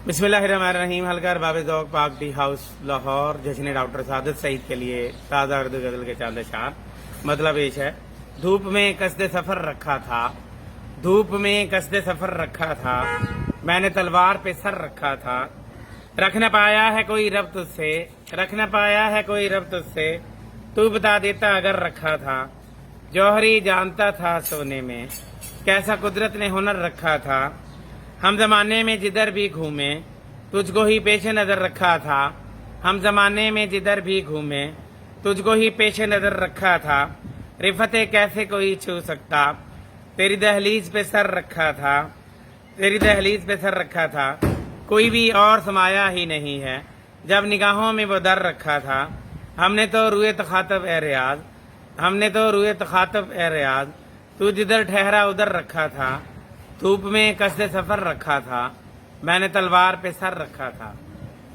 बिस्मिल्लाहिर्रहमानिर्रहीम। हल्का बाब ज़ौक़ पाक टी हाउस लाहौर जश्न डॉक्टर सादत सईद के लिए ताज़ा उर्दू गज़ल के चांद शार। मतलब पेश है। धूप में कसदे सफ़र रखा था, धूप में कसदे सफ़र रखा था, मैंने तलवार पे सर रखा था। रख न पाया है कोई रब तुझसे, रख न पाया है कोई रब तुझसे, तू बता देता अगर रखा था। जौहरी जानता था सोने में, कैसा कुदरत ने हुनर रखा था। हम जमाने में जिधर भी घूमे, तुझको ही पेश नजर रखा था। हम जमाने में जिधर भी घूमे, तुझको ही पेश नजर रखा था। रिफते कैसे कोई छू सकता, तेरी दहलीज पे सर रखा था, तेरी दहलीज पे सर रखा था। कोई भी और समाया ही नहीं है, जब निगाहों में वो दर रखा था। हमने तो रुए तखातब ए रियाज, हमने तो रुए तखातब ए रियाज, तू जिधर ठहरा उधर रखा था। धूप में कसदे सफर रखा था, मैंने तलवार पे सर रखा था।